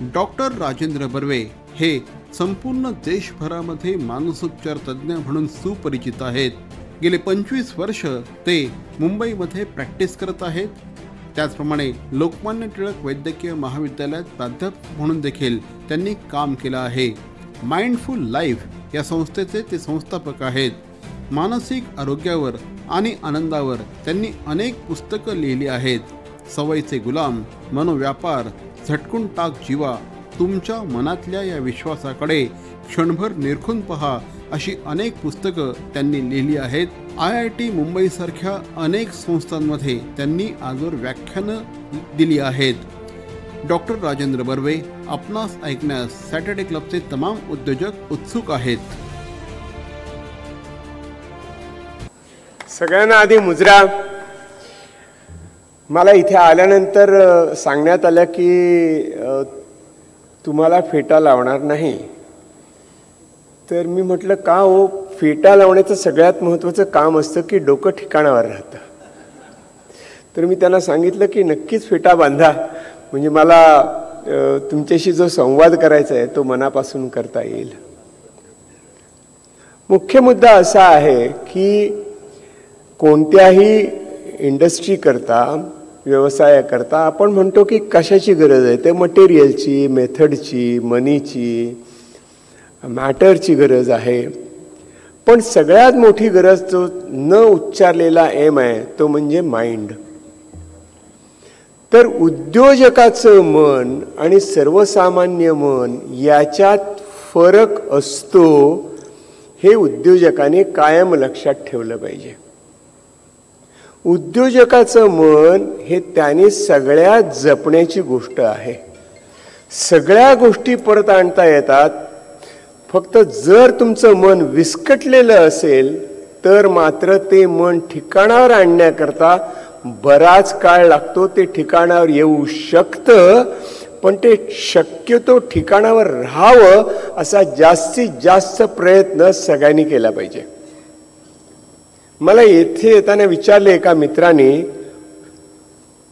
Doctor Rajendra Barve हे संपूर्ण देशभरामध्ये मानसोपचार तज्ज्ञ म्हणून सुपरिचित आहेत. गेले 25 वर्ष ते मुंबईमध्ये प्रॅक्टिस करत आहेत. त्याचप्रमाणे लोकमान्य टिळक वैद्यकीय महाविद्यालयात प्राध्यापक म्हणून देखील त्यांनी काम केलं आहे. माइंडफुल लाईफ या संस्थेचे ते संस्थापक आहेत. मानसिक आरोग्यावर आणि आनंदावर त्यांनी अनेक पुस्तकं लिहिली आहेत. सवयीचे गुलाम, मनोव्यापार, झटकून टाक जीवा, तुमच्या मनातल्या या विश्वासाकडे क्षणभर निरखून पहा अशी अनेक पुस्तकं त्यांनी लिहिली आहेत. IIT मुंबई सारख्या अनेक संस्थांमध्ये त्यांनी आजवर व्याख्यानं दिली आहेत. डॉक्टर राजेंद्र बर्वे आपणास ऐकण्यास सॅटर्डे क्लबचे तमाम उद्योजक उत्सुक आहेत. सगळ्यांना आधी मुजरा. मला इथे आल्यानंतर सांगण्यात आलं की तुम्हाला फेटा लावणार नाही. तर मी म्हटलं का हो, फेटा लावण्याचं सगळ्यात महत्त्वाचं काम असतं की डोकं ठिकाणावर राहतं. तर मी त्यांना सांगितलं की नक्कीच फेटा बांधा, म्हणजे मला तुमच्याशी जो संवाद करायचा आहे तो मनापासून करता येईल. मुख्य मुद्दा असा आहे की कोणत्याही इंडस्ट्री करता, व्यवसाय करता आपण म्हणतो की कशाची गरज आहे, ते मटेरियलची, मेथडची, मनीची, मॅटरची गरज आहे. पण सगळ्यात मोठी गरज जो न उच्चारलेला एम आहे तो म्हणजे माइंड. तर उद्योजकाचं मन आणि सर्वसामान्य मन याच्यात फरक असतो, हे उद्योजकाने कायम लक्षात ठेवलं पाहिजे. उद्योजकाचं मन हे त्याने सगळ्यात जपण्याची गोष्ट आहे. सगळ्या गोष्टी परत आणता येतात, फक्त जर तुमचं मन विस्कटलेलं असेल तर मात्र ते मन ठिकाणावर आणण्याकरता बराच काळ लागतो. ते ठिकाणावर येऊ शकतं, पण ते शक्यतो ठिकाणावर राहावं असा जास्तीत जास्त प्रयत्न सगळ्यांनी केला पाहिजे. मला येथे येताना विचारले एका मित्राने,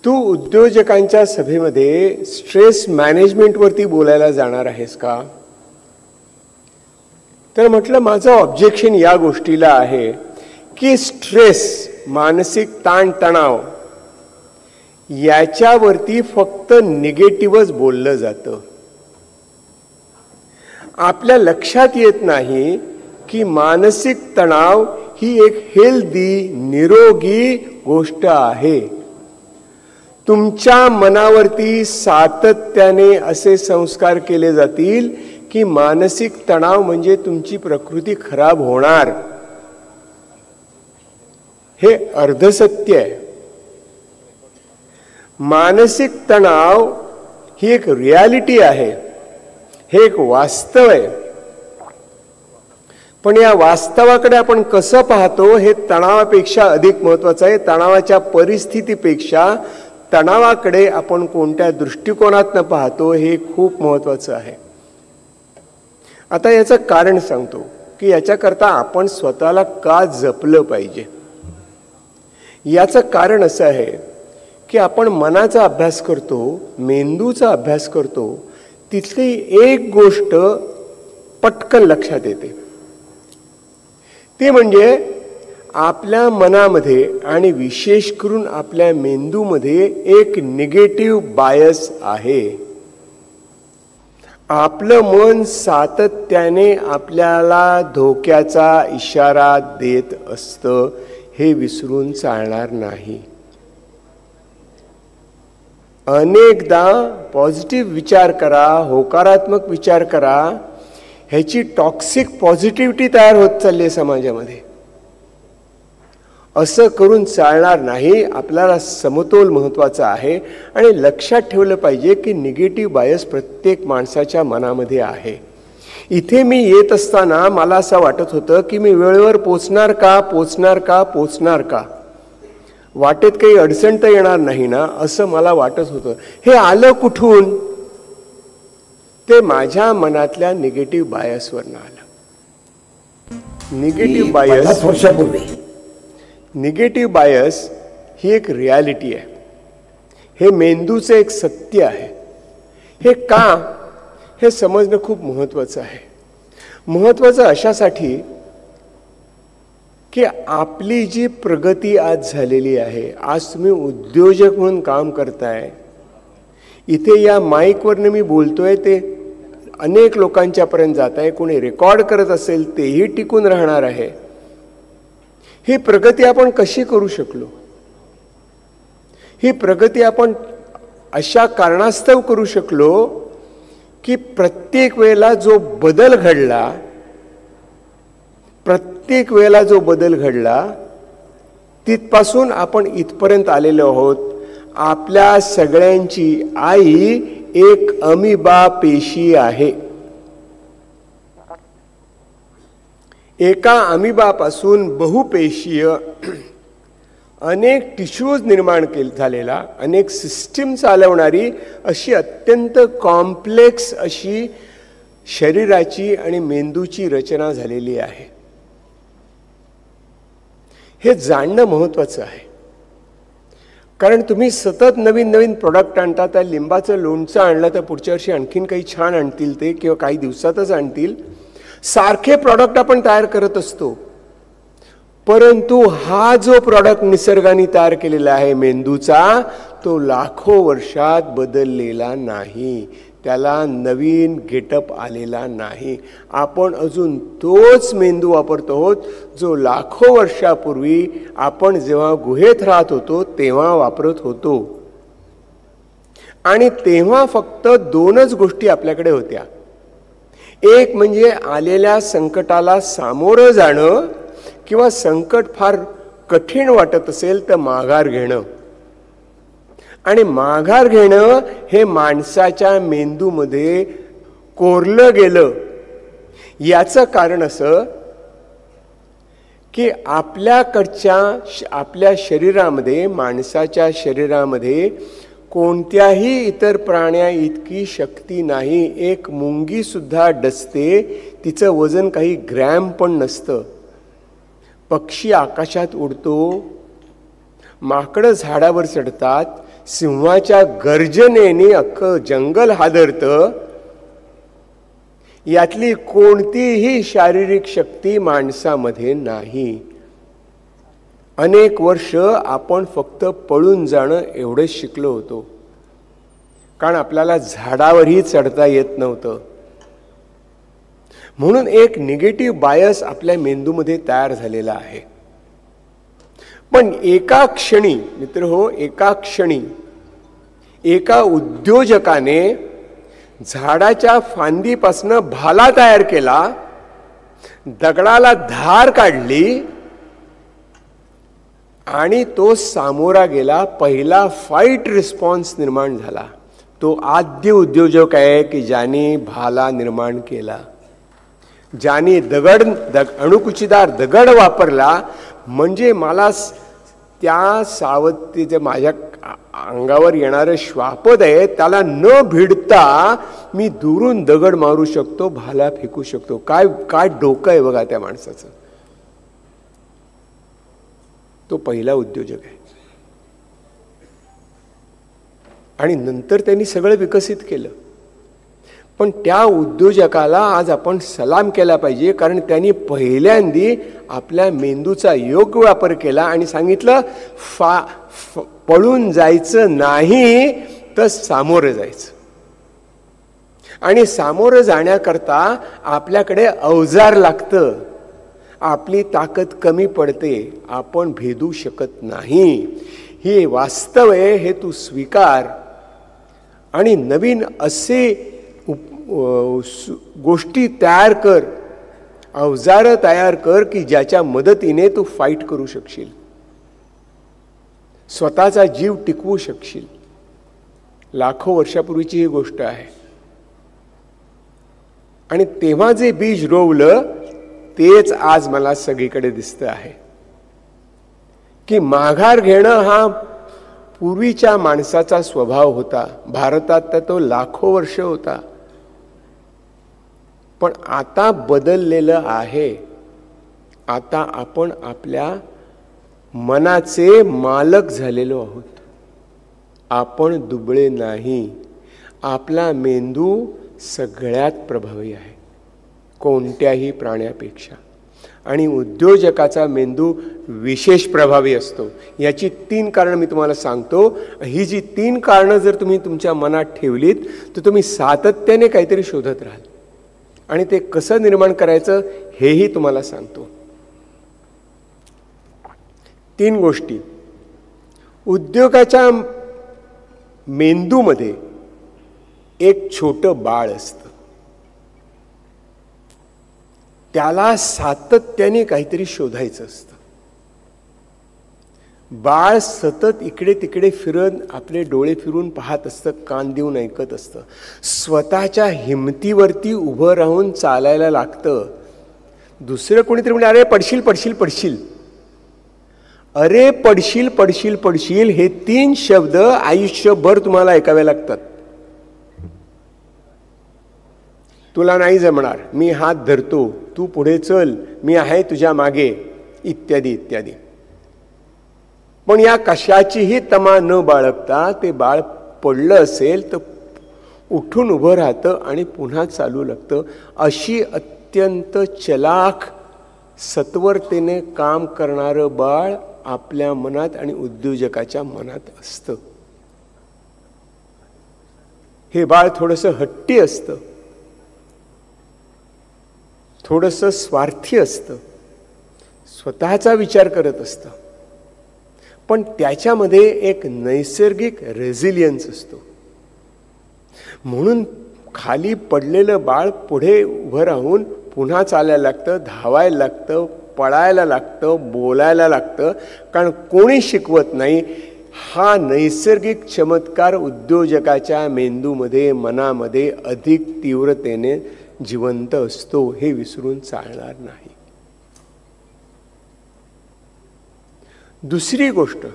तू उद्योजकांच्या सभेमध्ये स्ट्रेस मॅनेजमेंटवरती बोलायला जाणार आहेस का? तर म्हटलं माझं ऑब्जेक्शन या गोष्टीला आहे की स्ट्रेस, मानसिक ताणतणाव याच्यावरती फक्त निगेटिव्हच बोललं जातं. आपल्या लक्षात येत नाही की मानसिक तणाव ही एक हेल्दी, निरोगी गोष्ट आहे. तुमच्या मनावरती सातत्याने असे संस्कार केले जातील की मानसिक तणाव म्हणजे तुमची प्रकृती खराब होणार. हे अर्धसत्य आहे. मानसिक तणाव ही एक रियालिटी आहे, हे एक वास्तव आहे. पण या वास्तवाकडे आपण कसं पाहतो हे तणावापेक्षा अधिक महत्त्वाचं आहे. तणावाच्या परिस्थितीपेक्षा तणावाकडे आपण कोणत्या दृष्टिकोनातनं पाहतो हे खूप महत्त्वाचं आहे. आता याचं कारण सांगतो की याच्याकरता आपण स्वतःला का जपलं पाहिजे. याचं कारण असं आहे की आपण मनाचा अभ्यास करतो, मेंदूचा अभ्यास करतो, तिथली एक गोष्ट पटकन लक्षात येते. ते म्हणजे आपल्या मनामध्ये आणि विशेष करून आपल्या मेंदूमध्ये एक निगेटिव्ह बायस आहे. आपलं मन सातत्याने आपल्याला धोक्याचा इशारा देत असतं, हे विसरून चालणार नाही. अनेकदा पॉझिटिव्ह विचार करा, होकारात्मक विचार करा, ह्याची टॉक्सिक पॉझिटिव्हिटी तयार होत चालली आहे समाजामध्ये. असं करून चालणार नाही. आपल्याला समतोल महत्त्वाचा आहे आणि लक्षात ठेवलं पाहिजे की निगेटिव्ह बायस प्रत्येक माणसाच्या मनामध्ये आहे. इथे मी येत असताना मला असं वाटत होतं की मी वेळेवर पोचणार का, वाटेत काही अडचण तर येणार नाही ना, असं मला वाटत होतं. हे आलं कुठून? ते माझ्या मनातल्या निगेटिव्ह बायसवरनं आलं. निगेटिव्ह बायस 50 वर्षापूर्वी निगेटिव्ह बायस ही एक रियालिटी आहे. हे मेंदूचं एक सत्य आहे. हे का, हे समजणं खूप महत्त्वाचं आहे. महत्त्वाचं अशासाठी की आपली जी प्रगती आज झालेली आहे, आज तुम्ही उद्योजक म्हणून काम करताय, इथे या माईकवरनं मी बोलतोय ते अनेक लोकांच्यापर्यंत जात आहे, कोणी रेकॉर्ड करत असेल तेही टिकून राहणार आहे. ही प्रगती आपण कशी करू शकलो? ही प्रगती आपण अशा कारणास्तव करू शकलो की प्रत्येक वेळेला जो बदल घडला तिथपासून आपण इथपर्यंत आलेलो आहोत. आपल्या सगळ्यांची आई एक अमिबा पेशी आहे. एका अमिबापासून बहुपेशीय अनेक टिश्यूज निर्माण झालेला, अनेक सिस्टीम चालवणारी अशी अत्यंत कॉम्प्लेक्स अशी शरीराची आणि मेंदूची रचना झालेली आहे. हे जाणणं महत्त्वाचं आहे. कारण तुम्ही सतत नवीन नवीन प्रोडक्ट आणता. त्या लिंबाचं लोणचं आणलं तर पुढच्या वर्षी आणखीन काही छान आणतील ते, किंवा काही दिवसातच आणतील. सारखे प्रॉडक्ट आपण तयार करत असतो, परंतु हा जो प्रॉडक्ट निसर्गाने तयार केलेला आहे मेंदूचा, तो लाखो वर्षात बदललेला नाही. त्याला नवीन गेटअप आलेला नाही. आपण अजून तोच मेंदू वापरतो आहोत जो लाखो वर्षापूर्वी आपण जेव्हा गुहेत राहत होतो तेव्हा वापरत होतो. आणि तेव्हा फक्त दोनच गोष्टी आपल्याकडे होत्या. एक म्हणजे आलेल्या संकटाला सामोरं जाणं, किंवा संकट फार कठीण वाटत असेल तर माघार घेणं. आणि माघार घेणं हे माणसाच्या मेंदूमध्ये कोरलं गेलं. याचं कारण असं की आपल्या शरीरामध्ये, माणसाच्या शरीरामध्ये कोणत्याही इतर प्राण्या इतकी शक्ती नाही. एक मुंगी सुद्धा डसते, तिचं वजन काही ग्रॅम पण नसतं. पक्षी आकाशात उडतो, माकडं झाडावर चढतात, सिंहाच्या गर्जनेने अख्खं जंगल हादरतं. यातली कोणतीही शारीरिक शक्ती माणसामध्ये नाही. अनेक वर्ष आपण फक्त पळून जाणं एवढंच शिकलो होतो, कारण आपल्याला झाडावरही चढता येत नव्हतं. म्हणून एक निगेटिव्ह बायस आपल्या मेंदूमध्ये तयार झालेला आहे. पण एका क्षणी मित्रहो, एका उद्योजकाने झाडाच्या फांदीपासून भाला तयार केला, दगडाला धार काढली आणि तो सामोरा गेला. पहिला फाईट रिस्पॉन्स निर्माण झाला. तो आद्य उद्योजक आहे की ज्याने भाला निर्माण केला, ज्याने अणुकुचीदार दगड वापरला. म्हणजे मला त्या सावधतेचे माझ्या अंगावर येणारं श्वापद आहे, त्याला न भिडता मी दुरून दगड मारू शकतो, भाला फेकू शकतो. काय डोकं आहे बघा त्या माणसाचं. तो पहिला उद्योजक आहे. आणि नंतर त्यांनी सगळं विकसित केलं. पण त्या उद्योजकाला आज आपण सलाम केला पाहिजे, कारण त्यांनी पहिल्यांदी आपल्या मेंदूचा योग्य वापर केला आणि सांगितलं पळून जायचं नाही तर सामोरं जायचं. आणि सामोरं जाण्याकरता आपल्याकडे अवजार लागतं. आपली ताकद कमी पडते, आपण भेदू शकत नाही. हे वास्तव आहे, हे तू स्वीकार. आणि नवीन असे गोष्टी तयार कर, अवजार तयार कर की ज्याच्या मदतीने तू फाईट करू शकशील, स्वतःचा जीव टिकवू शकशील. लाखो वर्षापूर्वीची ही गोष्ट आहे. आणि तेव्हा जे बीज रोवलं तेच आज मला सगळीकडे दिसतं आहे की माघार घेणं हा पूर्वीच्या माणसाचा स्वभाव होता. भारतात तर तो लाखो वर्ष होता. पण आता बदललेलं आहे. आता आपण आपल्या मनाचे मालक झालेलो आहोत. आपण दुबळे नाही. आपला मेंदू सगळ्यात प्रभावी आहे कोणत्याही प्राण्यापेक्षा, आणि उद्योजकाचा मेंदू विशेष प्रभावी असतो. याची 3 कारणं मी तुम्हाला सांगतो. ही जी 3 कारणं जर तुम्ही तुमच्या मनात ठेवलीत तर तुम्ही सातत्याने काहीतरी शोधत राहाल, आणि ते कसं निर्माण करायचं हेही तुम्हाला सांगतो. 3 गोष्टी. उद्योगाच्या मेंदूमध्ये एक छोटं बाळ असतं, त्याला सातत्याने काहीतरी शोधायचं असतं. बाळ सतत इकडे तिकडे फिरत आपले डोळे फिरून पाहत असतं, कान देऊन ऐकत असतं, स्वतःच्या हिमतीवरती उभं राहून चालायला लागतं. दुसरं कोणीतरी म्हणजे अरे पडशील पडशील पडशील, अरे पडशील पडशील पडशील हे 3 शब्द आयुष्यभर तुम्हाला ऐकावे लागतात. तुला नाही जमणार, मी हात धरतो, तू पुढे चल, मी आहे तुझ्या मागे, इत्यादी इत्यादी. पण या कशाचीही तमा न बाळगता ते बाळ पडलं असेल तर उठून उभं राहतं आणि पुन्हा चालू लागतं. अशी अत्यंत चलाख सत्वरतेने काम करणारं बाळ आपल्या मनात आणि उद्योजकाच्या मनात असतं. हे बाळ थोडंसं हट्टी असतं, थोडंसं स्वार्थी असतं, स्वतःचा विचार करत असतं, पण त्याच्यामध्ये एक नैसर्गिक रेझिलियन्स असतो. म्हणून खाली पडलेलं बाळ पुढे उभं राहून पुन्हा चालायला लागतं, धावायला लागतं, पळायला लागतं, बोलायला लागतं, कारण कोणी शिकवत नाही. हा नैसर्गिक चमत्कार उद्योजकाच्या मेंदूमध्ये, मनामध्ये अधिक तीव्रतेने जिवंत असतो, हे विसरून चालणार नाही. दुसरी गोष्ट,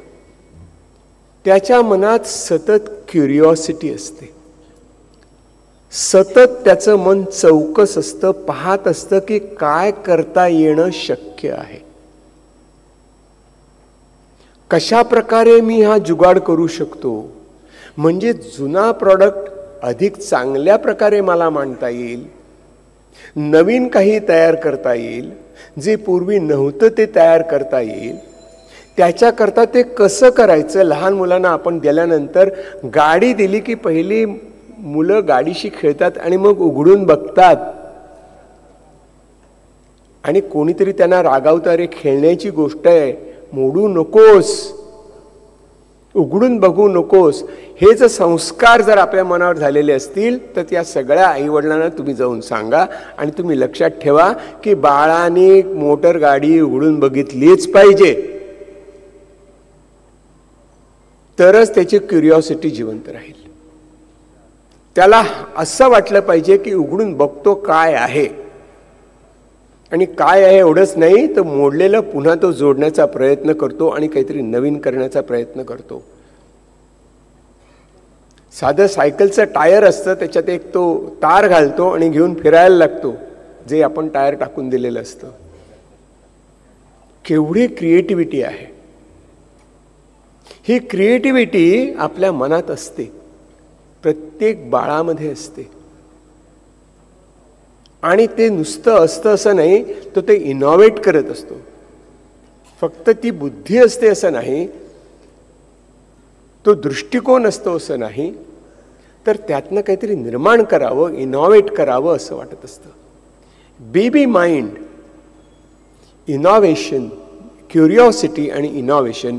त्याच्या मनात सतत क्युरिओसिटी असते. सतत त्याचं मन चौकस असतं, पाहत असतं की काय करता येणं शक्य आहे, कशा प्रकारे मी हा जुगाड करू शकतो, म्हणजे जुना प्रॉडक्ट अधिक चांगल्या प्रकारे मला मांडता येईल, नवीन काही तयार करता येईल, जे पूर्वी नव्हतं ते तयार करता येईल. त्याच्याकरता ते कसं करायचं. लहान मुलांना आपण दिल्यानंतर गाडी दिली की पहिली मुलं गाडीशी खेळतात आणि मग उघडून बघतात, आणि कोणीतरी त्यांना रागावतं, अरे खेळण्याची गोष्ट आहे, मोडू नकोस, उघडून बघू नकोस. हे जर संस्कार जर आपल्या मनावर झालेले असतील तर त्या सगळ्या आईवडिलांना तुम्ही जाऊन सांगा, आणि तुम्ही लक्षात ठेवा की बाळाने मोटर गाडी उघडून बघितलीच पाहिजे, तरच त्याची क्युरिओसिटी जिवंत राहील. त्याला असं वाटलं पाहिजे की उघडून बघतो काय आहे, आणि काय आहे एवढंच नाही तर मोडलेलं पुन्हा तो जोडण्याचा प्रयत्न करतो आणि काहीतरी नवीन करण्याचा प्रयत्न करतो. साधं सायकलचं टायर असतं, त्याच्यात एक तो तार घालतो आणि घेऊन फिरायला लागतो, जे आपण टायर टाकून दिलेलं असतं. केवढी क्रिएटिव्हिटी आहे. ही क्रिएटिव्हिटी आपल्या मनात असते, प्रत्येक बाळामध्ये असते, आणि ते नुसतं असतं असं नाही, तर ते इनोव्हेट करत असतो. फक्त ती बुद्धी असते असं नाही, तो दृष्टिकोन असतो असं नाही, तर त्यातनं काहीतरी निर्माण करावं, इनोव्हेट करावं असं वाटत असतं. बेबी माइंड, इनोव्हेशन, क्युरिओसिटी आणि इनोव्हेशन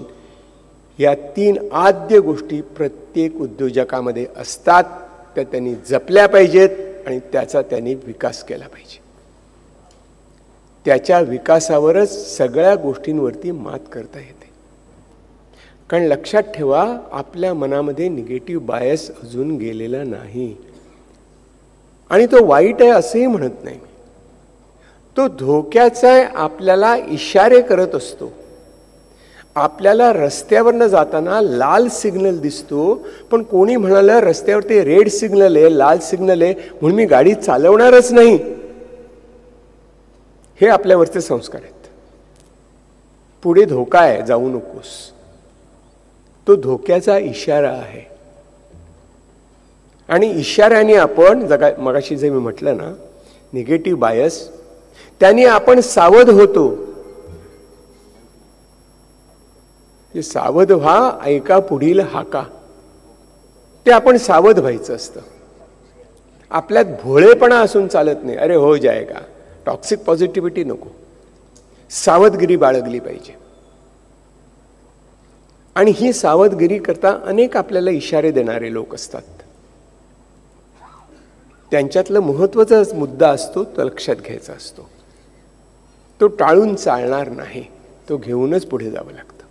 या 3 आद्य गोष्टी प्रत्येक उद्योजकामध्ये असतात. त्या त्यांनी जपल्या पाहिजेत आणि त्याचा त्यांनी विकास केला पाहिजे. त्याच्या विकासावरच सगळ्या गोष्टींवरती मात करता येते. कारण लक्षात ठेवा, आपल्या मनामध्ये निगेटिव्ह बायस अजून गेलेला नाही, आणि तो वाईट आहे असंही म्हणत नाही. तो धोक्याचा आहे, आपल्याला इशारे करत असतो. आपल्याला रस्त्यावरनं जाताना लाल सिग्नल दिसतो, पण कोणी म्हणालं रस्त्यावर ते रेड सिग्नल आहे, लाल सिग्नल आहे, म्हणून मी गाडी चालवणारच नाही. हे आपल्यावरचे संस्कार आहेत. पुढे धोका आहे, जाऊ नकोस, तो धोक्याचा इशारा आहे. आणि इशाऱ्याने आपण मगाशी जे मी म्हटलं ना, निगेटिव्ह बायस, त्याने आपण सावध होतो. सावध व्हा, ऐका पुढील हाका. ते आपण सावध व्हायचं असतं. आपल्यात भोळेपणा असून चालत नाही. अरे हो जाएगा, टॉक्सिक पॉझिटिव्हिटी नको. सावधगिरी बाळगली पाहिजे. आणि ही सावधगिरी करता अनेक आपल्याला इशारे देणारे लोक असतात. त्यांच्यातलं महत्त्वाचा मुद्दा असतो तो लक्षात घ्यायचा असतो. तो टाळून चालणार नाही, तो घेऊनच पुढे जावं लागतं.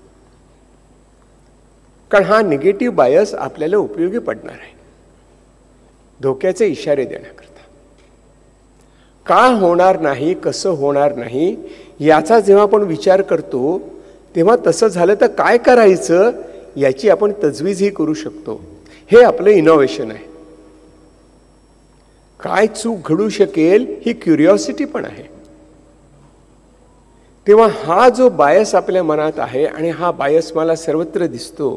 कारण हा निगेटिव्ह बायस आपल्याला उपयोगी पडणार आहे, धोक्याचे इशारे देण्याकरता. का होणार नाही, कसं होणार नाही याचा जेव्हा आपण विचार करतो तेव्हा तसं झालं तर काय करायचं याची आपण तजवीजही करू शकतो. हे आपलं इनोव्हेशन आहे. काय चूक घडू शकेल ही क्युरिओसिटी पण आहे. तेव्हा हा जो बायस आपल्या मनात आहे, आणि हा बायस मला सर्वत्र दिसतो,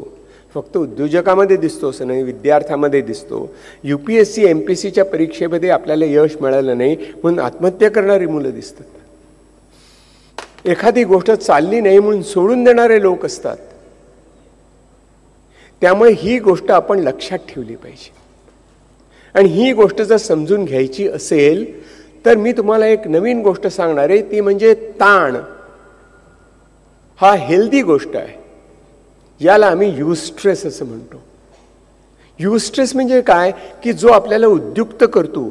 फक्त उद्योजकामध्ये दिसतो असं नाही, विद्यार्थ्यामध्ये दिसतो. UPSC MPSCच्या परीक्षेमध्ये आपल्याला यश मिळालं नाही म्हणून आत्महत्या करणारी मुलं दिसतात. एखादी गोष्ट चालली नाही म्हणून सोडून देणारे लोक असतात. त्यामुळे ही गोष्ट आपण लक्षात ठेवली पाहिजे. आणि ही गोष्ट जर समजून घ्यायची असेल तर मी तुम्हाला एक नवीन गोष्ट सांगणार आहे, ती म्हणजे ताण. हा हेल्दी गोष्ट आहे. याला आम्ही युस्ट्रेस असं म्हणतो. युस्ट्रेस म्हणजे काय की जो आपल्याला उद्युक्त करतो,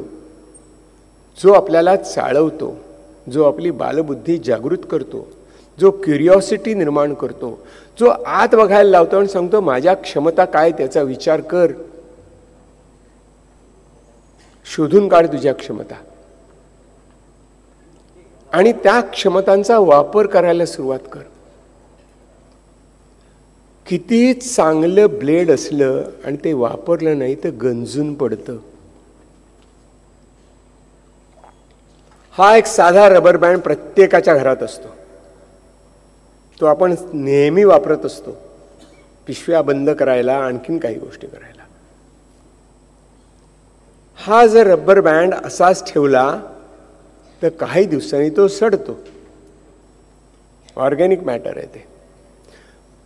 जो आपल्याला चाळवतो, जो आपली बालबुद्धी जागृत करतो, जो क्युरिओसिटी निर्माण करतो, जो आत बघायला लावतो आणि सांगतो माझ्या क्षमता काय त्याचा विचार कर, शोधून काढ तुझ्या क्षमता आणि त्या क्षमतांचा वापर करायला सुरुवात कर. किती चांगलं ब्लेड असलं आणि ते वापरलं नाही तर गंजून पडतं. हा एक साधा रबर बँड प्रत्येकाच्या घरात असतो. तो आपण नेहमी वापरत असतो, पिशव्या बंद करायला, आणखीन काही गोष्टी करायला. हा जर रबर बँड असाच ठेवला तर काही दिवसांनी तो सडतो. ऑर्गॅनिक मॅटर आहे ते.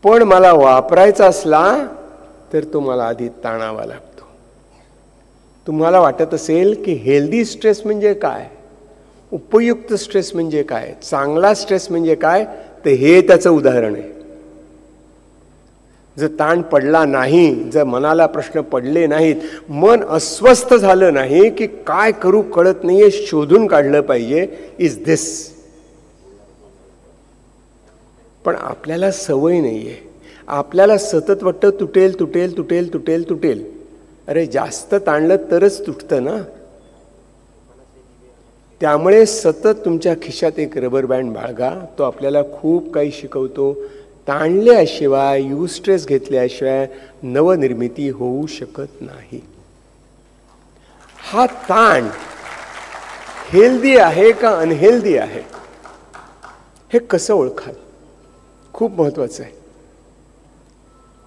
पण मला वापरायचा असला तर तो मला आधी ताणावा लागतो. तुम्हाला वाटत असेल की हेल्दी स्ट्रेस म्हणजे काय, उपयुक्त स्ट्रेस म्हणजे काय, चांगला स्ट्रेस म्हणजे काय, तर हे त्याचं उदाहरण आहे. जर ताण पडला नाही, जर मनाला प्रश्न पडले नाहीत, मन अस्वस्थ झालं नाही की काय करू कळत नाहीये, शोधून काढलं पाहिजे, इज दिस. पण आपल्याला सवय नाहीये. आपल्याला सतत वाटतं तुटेल तुटेल तुटेल तुटेल तुटेल. अरे जास्त ताणलं तरच तुटतं ना. त्यामुळे सतत तुमच्या खिशात एक रबर बँड बाळगा. तो आपल्याला खूप काही शिकवतो. ताणल्याशिवाय, युस्ट्रेस घेतल्याशिवाय नवनिर्मिती होऊ शकत नाही. हा ताण हेल्दी आहे का अनहेल्दी आहे हे कसं ओळखाल, खूप महत्वाचं आहे.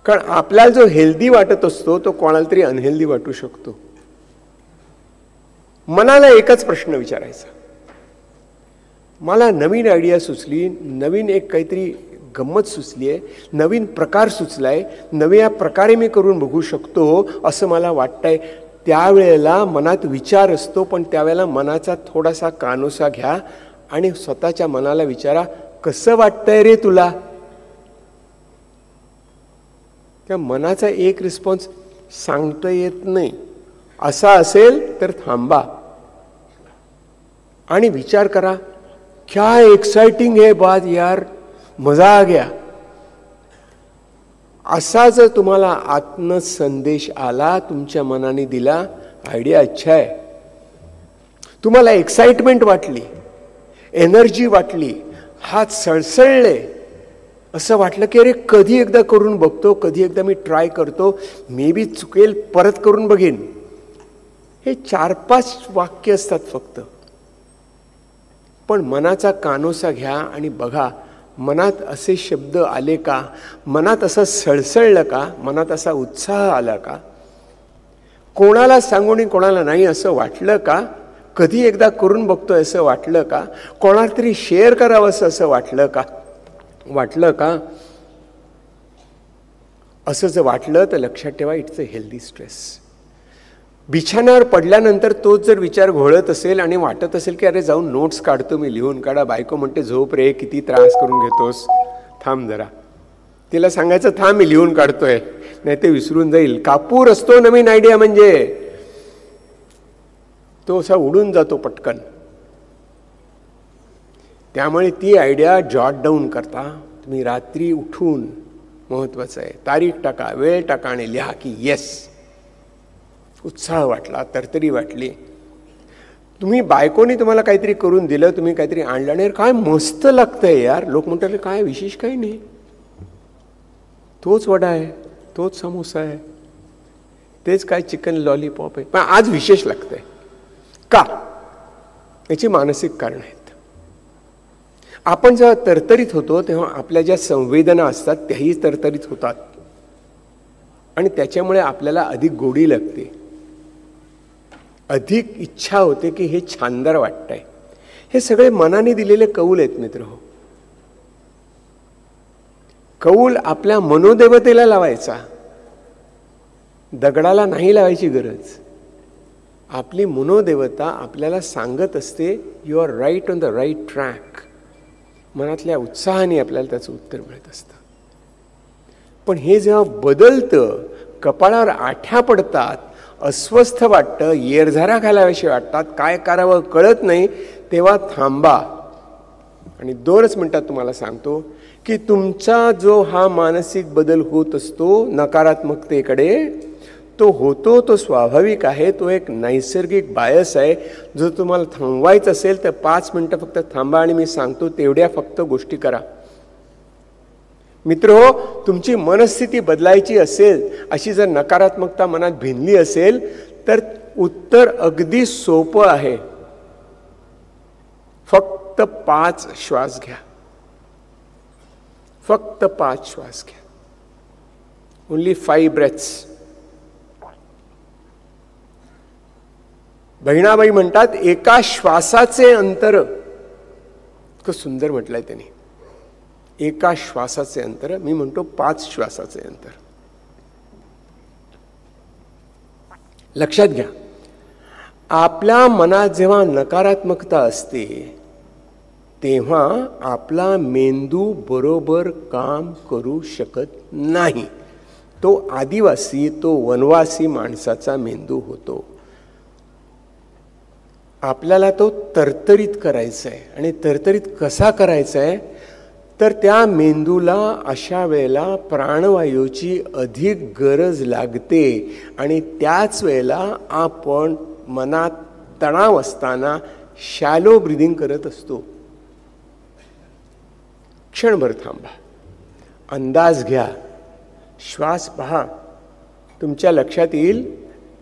कारण आपल्याला जो हेल्दी वाटत असतो तो कोणाला तरी अनहेल्दी वाटू शकतो. मनाला एकच प्रश्न विचारायचा, मला नवीन आयडिया सुचली, नवीन एक काहीतरी गंमत सुचली आहे, नवीन प्रकार सुचलाय, नव्या प्रकारे मी करून बघू शकतो असं मला वाटतंय. त्यावेळेला मनात विचार असतो, पण त्यावेळेला मनाचा थोडासा कानोसा घ्या आणि स्वतःच्या मनाला विचारा, कसं वाटतंय रे तुला. त्या मनाचा एक रिस्पॉन्स सांगता येत नाही. असा असेल तर थांबा आणि विचार करा, क्या एक्साइटिंग है बात यार, मजा आ गया. असा जर तुम्हाला आत्मसंदेश आला, तुमच्या मनाने दिला, आयडिया अच्छा आहे, तुम्हाला एक्साइटमेंट वाटली, एनर्जी वाटली, हात सळसळले, असं वाटलं की अरे कधी एकदा करून बघतो, कधी एकदा मी ट्राय करतो, मे बी चुकेल, परत करून बघेन. हे 4-5 वाक्य असतात फक्त. पण मनाचा कानोसा घ्या आणि बघा, मनात असे शब्द आले का, मनात असं सळसळलं का, मनात असा उत्साह आला का. कोणाला सांगून कोणाला नाही असं वाटलं का? कधी एकदा करून बघतोय असं वाटलं का? कोणाला तरी शेअर करावं असं वाटलं का? असं जर वाटलं तर लक्षात ठेवा, इट्स अ हेल्दी स्ट्रेस. बिछाण्यावर पडल्यानंतर तोच जर विचार घोळत असेल आणि वाटत असेल की अरे जाऊन नोट्स काढतो मी, लिहून काढा, बायको म्हणते झोप रे, किती त्रास करून घेतोस, थांब जरा. तिला सांगायचं थांब मी लिहून काढतोय, नाही ते विसरून जाईल. कापूर असतो नवीन आयडिया म्हणजे, तो असा उडून जातो पटकन. त्यामुळे ती आयडिया जॉट डाऊन करता. तुम्ही रात्री उठून, महत्वाचं आहे, तारीख टाका, वेळ टाका आणि लिहा की येस, उत्साह वाटला, तरतरी वाटली. तुम्ही बायकोनी तुम्हाला काहीतरी करून दिलं, तुम्ही काहीतरी आणलं आणि काय मस्त लागतंय यार, लोक म्हणतात काय विशेष काही नाही, तोच वडा आहे, तोच समोसा आहे, तेच काय चिकन लॉलीपॉप आहे, पण आज विशेष लागतंय का? याची मानसिक कारण आहेत. आपण जेव्हा तरतरीत होतो तेव्हा आपल्या ज्या संवेदना असतात त्याही तरतरीत होतात आणि त्याच्यामुळे आपल्याला अधिक गोडी लागते, अधिक इच्छा होते की हे छानदार वाटतंय. हे सगळे मनाने दिलेले कौल आहेत मित्र हो. कौल आपल्या मनोदेवतेला लावायचा, दगडाला नाही लावायची गरज. आपली मनोदेवता आपल्याला सांगत असते you are right on the right track. मनातल्या उत्साहाने आपल्याला त्याचं उत्तर मिळत असतं. पण हे जेव्हा बदलतं, कपाळावर आठ्या पडतात, अस्वस्थ वाटतं, येरझारा घालाव्याशी वाटतात, काय करावं कळत नाही, तेव्हा थांबा आणि 2च मिनिटात तुम्हाला सांगतो की तुमचा जो हा मानसिक बदल होत असतो नकारात्मकतेकडे, तो होतो, तो स्वाभाविक आहे, तो एक नैसर्गिक बायस आहे. जो तुम्हाला थांबवायचं असेल तर 5 मिनिटं फक्त थांबा आणि मी सांगतो तेवढ्या फक्त गोष्टी करा. मित्र हो, तुमची मनस्थिती बदलायची असेल, अशी जर नकारात्मकता मनात भिनली असेल तर उत्तर अगदी सोपं आहे. फक्त 5 श्वास घ्या, फक्त 5 श्वास घ्या. Only 5 breaths. बहिणाबाई म्हणतात एका श्वासाचे अंतर, इतकं सुंदर म्हटलंय त्यांनी, एका श्वासाचे अंतर. मी म्हणतो 5 श्वासाचे अंतर. लक्षात घ्या, आपल्या मनात जेव्हा नकारात्मकता असते तेव्हा आपला मेंदू बरोबर काम करू शकत नाही. तो आदिवासी, तो वनवासी माणसाचा मेंदू होतो. आपल्याला तो तरतरीत करायचा आहे आणि तरतरीत कसा करायचा आहे तर त्या मेंदूला अशा वेळेला प्राणवायूची अधिक गरज लागते आणि त्याच वेळेला आपण मनात तणाव असताना शॅलो ब्रीदिंग करत असतो. क्षणभर थांबा, अंदाज घ्या, श्वास पहा, तुमच्या लक्षात येईल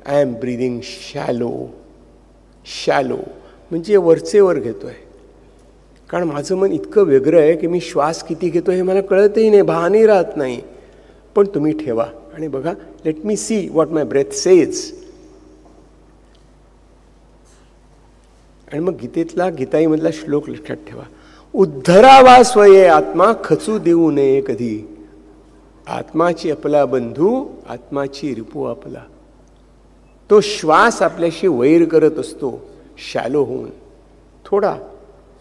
I am breathing shallow. Shallow म्हणजे वरचे वर घेतोय, कारण माझं मन इतकं वेगळं आहे की मी श्वास किती घेतो हे मला कळतही नाही, भानही राहत नाही. पण तुम्ही ठेवा आणि बघा, let me see what my breath says. आणि मग गीताईमधला श्लोक लक्षात ठेवा, उद्धरावा स्वये आत्मा, खचू देऊ नये कधी. आत्माची आपला बंधू, आत्माची रिपू आपला. तो श्वास आपल्याशी वैर करत असतो. शॅलो होऊन थोडा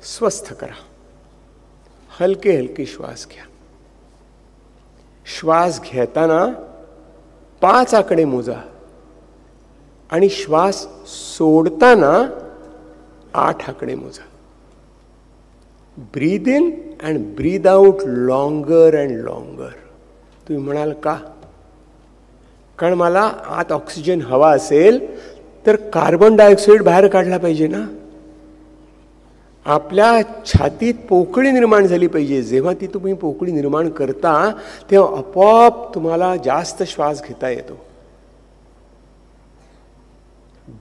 स्वस्थ करा. हलके हलके श्वास घ्या. श्वास घेताना 5 आकडे मोजा आणि श्वास सोडताना 8 आकडे मोजा. Breathe in and breathe out longer and longer. तुम्ही म्हणाल का? कारण मला आत ऑक्सिजन हवा असेल तर कार्बन डायऑक्साईड बाहेर काढला पाहिजे ना. आपल्या छातीत पोकळी निर्माण झाली पाहिजे. जेव्हा ती तुम्ही पोकळी निर्माण करता तेव्हा आपोआप तुम्हाला जास्त श्वास घेता येतो.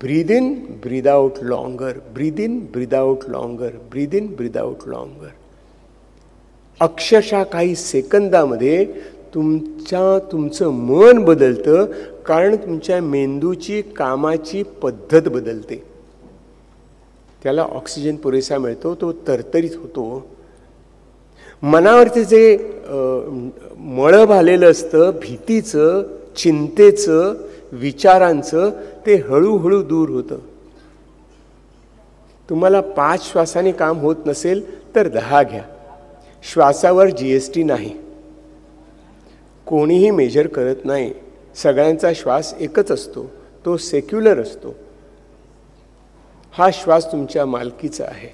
Breathe in breathe out longer, breathe in breathe out longer, breathe in breathe out longer. अक्षरशः काही सेकंदामध्ये तुमचं मन बदलतं, कारण तुमच्या मेंदूची कामाची पद्धत बदलते. त्याला ऑक्सिजन पुरेसा मिळतो, तो तरतरीत होतो. मनावरती जे मळभ आलेलं असतं, भीतीचं, चिंतेचं, विचारांचं, ते हळूहळू दूर होतं. तुम्हाला 5 श्वासाने काम होत नसेल तर 10 घ्या. श्वासावर GST नाही, कोणीही मेजर करत नाही. सगळ्यांचा श्वास एकच असतो, तो सेक्युलर असतो. हा श्वास तुमच्या मालकीचा आहे.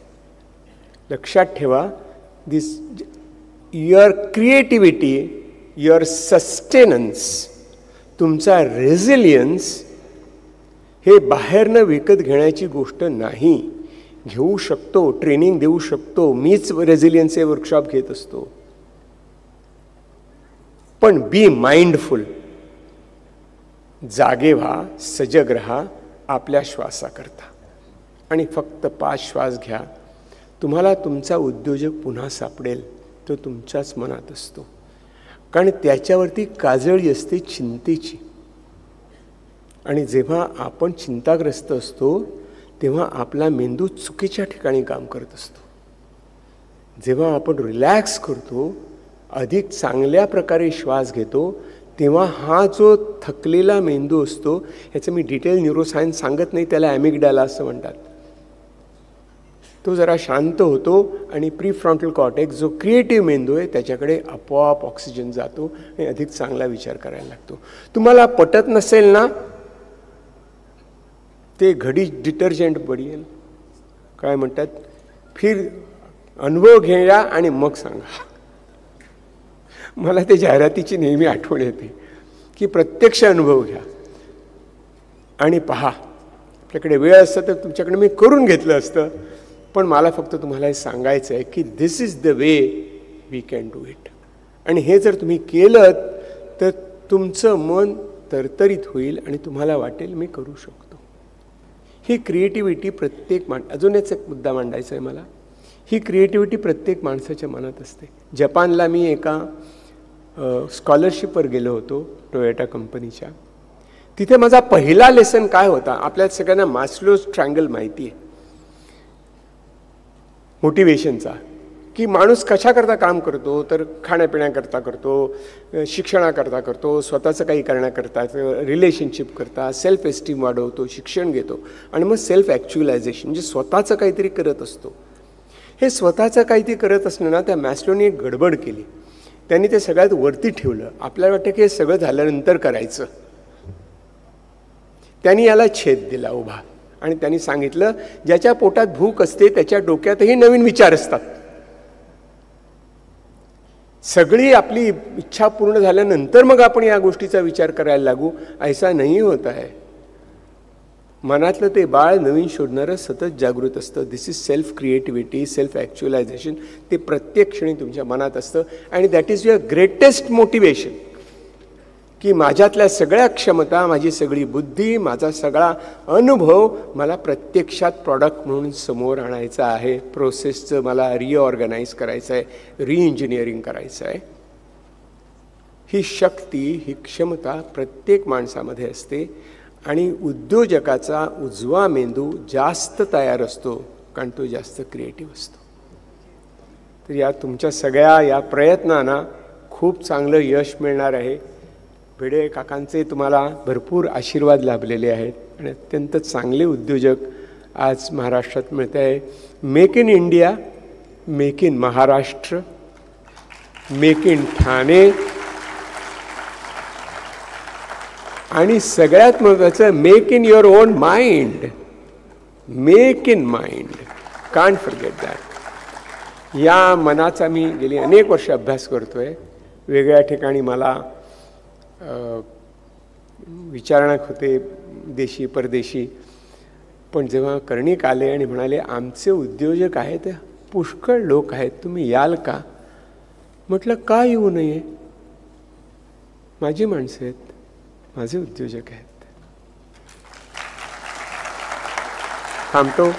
लक्षात ठेवा, युअर क्रिएटिव्हिटी, युअर सस्टेनन्स, तुमचा रेझिलियन्स हे बाहेरनं विकत घेण्याची गोष्ट नाही. घेऊ शकतो, ट्रेनिंग देऊ शकतो. मीच रेझिलियन्सचे वर्कशॉप घेत असतो. पण बी माइंडफुल, जागे व्हा, सजग राहा आपल्या श्वासाकरता, आणि फक्त 5 श्वास घ्या. तुम्हाला तुमचा उद्योजक पुन्हा सापडेल. तो तुमच्याच मनात असतो, कारण त्याच्यावरती काजळी असते चिंतेची. आणि जेव्हा आपण चिंताग्रस्त असतो तेव्हा आपला मेंदू चुकीच्या ठिकाणी काम करत असतो. जेव्हा आपण रिलॅक्स करतो, अधिक चांगल्या प्रकारे श्वास घेतो, तेव्हा हा जो थकलेला मेंदू असतो, ह्याचं मी डिटेल न्यूरोसायन्स सांगत नाही, त्याला ॲमिग्डाला असं म्हणतात, तो जरा शांत होतो आणि प्रीफ्रंटल कॉर्टेक्स जो क्रिएटिव्ह मेंदू आहे त्याच्याकडे आपोआप ऑक्सिजन जातो आणि अधिक चांगला विचार करायला लागतो. तुम्हाला पटत नसेल ना, ते घडी डिटर्जंट बढियल काय म्हणतात, फिर अनुभव घ्या आणि मग सांगा. मला ते जाहिरातीची नेहमी आठवण येते की प्रत्यक्ष अनुभव घ्या आणि पहा. आपल्याकडे वेळ असतं तर तुमच्याकडे मी करून घेतलं असतं, पण मला फक्त तुम्हाला हे सांगायचं आहे की this is the way we can do it. आणि हे जर तुम्ही केलं तर तुमचं मन तरतरीत होईल आणि तुम्हाला वाटेल मी करू शकतो. ही क्रिएटिव्हिटी प्रत्येक अजून एक मुद्दा मांडायचा आहे मला. ही क्रिएटिव्हिटी प्रत्येक माणसाच्या मनात असते. जपानला मी एका स्कॉलरशिपवर गेलो होतो टोयोटा कंपनीच्या. तिथे माझा पहिला लेसन काय होता, आपल्या सगळ्यांना मास्लोज ट्रायंगल माहिती आहे मोटिवेशनचा, की माणूस कशाकरता काम करतो, तर खाण्यापिण्याकरता करतो, शिक्षणाकरता करतो, स्वतःचं काही करण्याकरता, रिलेशनशिप करता, सेल्फ एस्टीम वाढवतो, शिक्षण घेतो, आणि मग सेल्फ ॲक्च्युअलायझेशन म्हणजे स्वतःचं काहीतरी करत असतो. हे स्वतःचं काहीतरी करत असलं ना, त्या मॅस्लोनी एक गडबड केली. त्यांनी ते सगळ्यात वरती ठेवलं. आपल्याला वाटतं की हे सगळं झाल्यानंतर करायचं. त्यांनी याला छेद दिला उभा, आणि त्यांनी सांगितलं ज्याच्या पोटात भूक असते त्याच्या डोक्यातही नवीन विचार असतात. सगळी आपली इच्छा पूर्ण झाल्यानंतर मग आपण या गोष्टीचा विचार करायला लागू, ऐसा नाही होत आहे. मनातलं ते बाळ नवीन शोधणारं सतत जागृत असतं. दिस इज सेल्फ क्रिएटिव्हिटी, सेल्फ ॲक्च्युअलायझेशन. ते प्रत्येक क्षणी तुमच्या मनात असतं, आणि that is your greatest motivation, की माझ्यातल्या सगळ्या क्षमता, माझी सगळी बुद्धी, माझा सगळा अनुभव मला प्रत्यक्षात प्रॉडक्ट म्हणून समोर आणायचा आहे. प्रोसेसचं मला रिऑर्गनाईज करायचं आहे, रिइंजिनिअरिंग करायचं आहे. ही शक्ती, ही क्षमता प्रत्येक माणसामध्ये असते, आणि उद्योजकाचा उजवा मेंदू जास्त तयार असतो, कारण तो जास्त क्रिएटिव्ह असतो. तर या तुमच्या सगळ्या या प्रयत्नांना खूप चांगलं यश मिळणार आहे. भिडे काकांचे तुम्हाला भरपूर आशीर्वाद लाभलेले आहेत, आणि अत्यंत चांगले उद्योजक आज महाराष्ट्रात मिळत आहे. Make in India, make in Maharashtra, make in Thane, आणि सगळ्यात महत्त्वाचं make in your on mind. Make in mind, can't forget that. या मनाचा मी गेली अनेक वर्ष अभ्यास करतोय. वेगळ्या ठिकाणी मला विचारणा होते, देशी परदेशी. पण जेव्हा कर्णिक आले आणि म्हणाले आमचे उद्योजक आहेत, पुष्कळ लोक आहेत, तुम्ही याल का? म्हटलं का येऊ नये, माझी माणसं आहेत, माझे उद्योजक आहेत. थांबतो.